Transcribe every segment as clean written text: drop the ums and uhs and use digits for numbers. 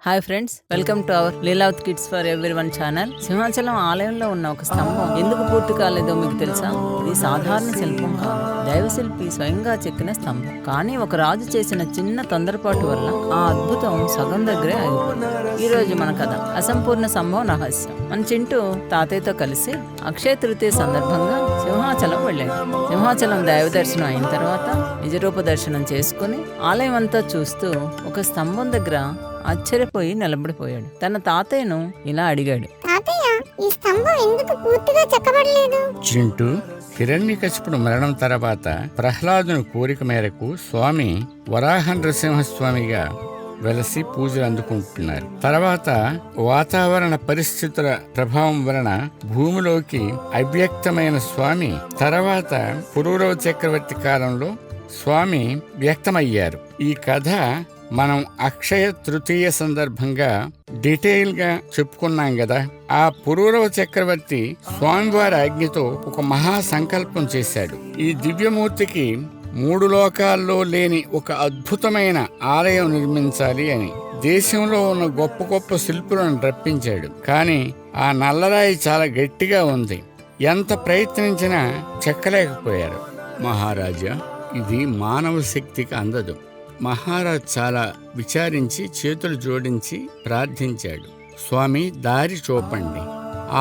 Hi friends, welcome to our Leelavat kids for everyone channel. Simhachalam ఆలయంలో ఉన్న ఒక స్తంభం ఎందుకు పూర్తి కాలేదో మీకు తెలుసా? ఇది సాధారణ శిల్పం కాదు, దైవశిల్పి స్వయంగా చెక్కిన స్తంభం. కానీ ఒక రాజు చేసిన చిన్న తొందరపాటు వల్ల ఆ అద్భుతం సగం దగ్గరే ఆగిపోయింది. ఈ రోజు మన కథ అసంపూర్ణ స్తంభం రహస్యం. మన చింటూ తాతయ్యతో కలిసి అక్షయ తృతీయ సందర్భంగా సింహాచలం వెళ్ళాడు. సింహాచలం దైవ దర్శనం అయిన తర్వాత నిజరూప దర్శనం చేసుకుని ఆలయం అంతా చూస్తూ ఒక స్తంభం దగ్గర ఆశ్చర్యపోయి నిలబడిపోయాడు. తన తాతయ్యను ఇలా అడిగాడు, తాతయ్య, ఈ స్తంభం ఎందుకు పూర్తిగా చెక్కబడలేదు? చింటూ, హిరణ్యకశిపుడు మరణం తర్వాత ప్రహ్లాదుని కోరిక మేరకు స్వామి వరాహ నృసింహస్వామిగా వెలసి పూజలు అందుకుంటున్నారు. తర్వాత వాతావరణ పరిస్థితుల ప్రభావం వలన భూమిలోకి అవ్యక్తమైన స్వామి తర్వాత పురూరవ చక్రవర్తి కాలంలో స్వామి వ్యక్తమయ్యారు. ఈ కథ మనం అక్షయ తృతీయ సందర్భంగా డీటెయిల్ గా చెప్పుకున్నాం కదా. ఆ పురూరవ చక్రవర్తి స్వామివారి ఆజ్ఞతో ఒక మహా సంకల్పం చేశాడు. ఈ దివ్యమూర్తికి 3 లోకాల్లో లేని ఒక అద్భుతమైన ఆలయం నిర్మించాలి అని. దేశంలో ఉన్న గొప్ప గొప్ప శిల్పులను రప్పించాడు. కానీ ఆ నల్లరాయి చాలా గట్టిగా ఉంది. ఎంత ప్రయత్నించినా చెక్కలేకపోయారు. మహారాజా, ఇది మానవ శక్తికి అందదు. మహారాజ్ చాలా విచారించి చేతులు జోడించి ప్రార్థించాడు. స్వామి, దారి చూపండి.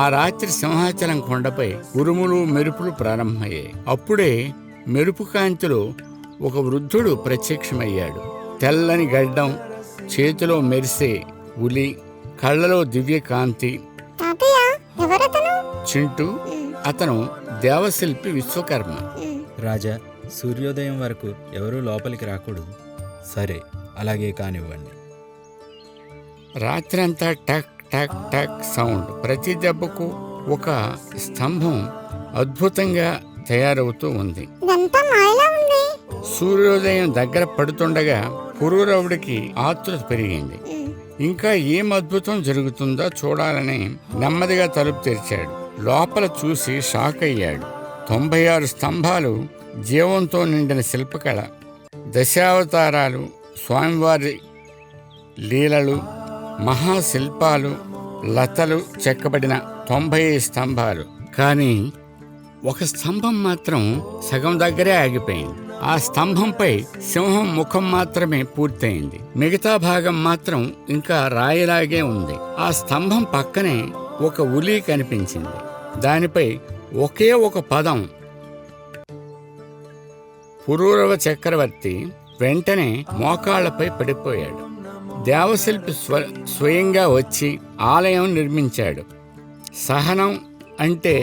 ఆ రాత్రి సింహాచలం కొండపై ఉరుములు మెరుపులు ప్రారంభమయ్యాయి. అప్పుడే మెరుపు కాంతిలో ఒక వృద్ధుడు ప్రత్యక్షమయ్యాడు. తెల్లని గడ్డం, చేతిలో మెరిసే ఉలి, కళ్ళలో దివ్య కాంతి. చింటూ, అతను దేవశిల్పి విశ్వకర్మ. రాజా, సూర్యోదయం వరకు ఎవరూ లోపలికి రాకూడదు. సరే, అలాగే కానివ్వండి. రాత్రంతా టక్ టక్ టక్ సౌండ్. ప్రతి దెబ్బకు ఒక స్తంభం అద్భుతంగా తయారవుతూ ఉంది. సూర్యోదయం దగ్గర పడుతుండగా పురూరవుడికి ఆతృత పెరిగింది. ఇంకా ఏం అద్భుతం జరుగుతుందో చూడాలని నెమ్మదిగా తలుపు తెరిచాడు. లోపల చూసి షాక్ అయ్యాడు. 96 స్తంభాలు, జీవంతో నిండిన శిల్పకళ, దశావతారాలు, స్వామివారి లీలలు, మహాశిల్పాలు, లతలు చెక్కబడిన 95 స్తంభాలు. కానీ ఒక స్తంభం మాత్రం సగం దగ్గరే ఆగిపోయింది. ఆ స్తంభంపై సింహం ముఖం మాత్రమే పూర్తయింది. మిగతా భాగం మాత్రం ఇంకా రాయిలాగే ఉంది. ఆ స్తంభం పక్కనే ఒక ఉలి కనిపించింది. దానిపై ఒకే ఒక పదం. పురూరవ చక్రవర్తి వెంటనే మోకాళ్లపై పడిపోయాడు. దేవశిల్పి స్వయంగా వచ్చి ఆలయం నిర్మించాడు. సహనం అంటే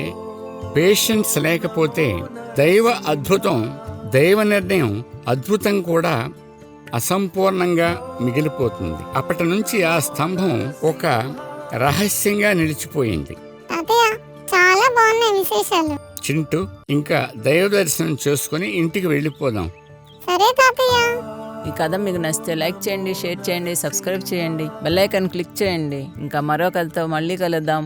పేషెన్స్ లేకపోతే దైవ అద్భుతం, దైవ నిర్ణయం అద్భుతం కూడా అసంపూర్ణంగా మిగిలిపోతుంది. అప్పటి నుంచి ఆ స్తంభం ఒక రహస్యంగా నిలిచిపోయింది. చాలా బాగున్నాయి విశేషాలు. చింటూ, ఇంకా దైవ దర్శనం చేసుకుని ఇంటికి వెళ్ళిపోదాం. సరే తాతయ్య. ఈ కథ మీకు నచ్చితే లైక్ చేయండి, షేర్ చేయండి, సబ్స్క్రైబ్ చేయండి, బెల్ ఐకాన్ క్లిక్ చేయండి. ఇంకా మరో కథతో మళ్ళీ కలుద్దాం.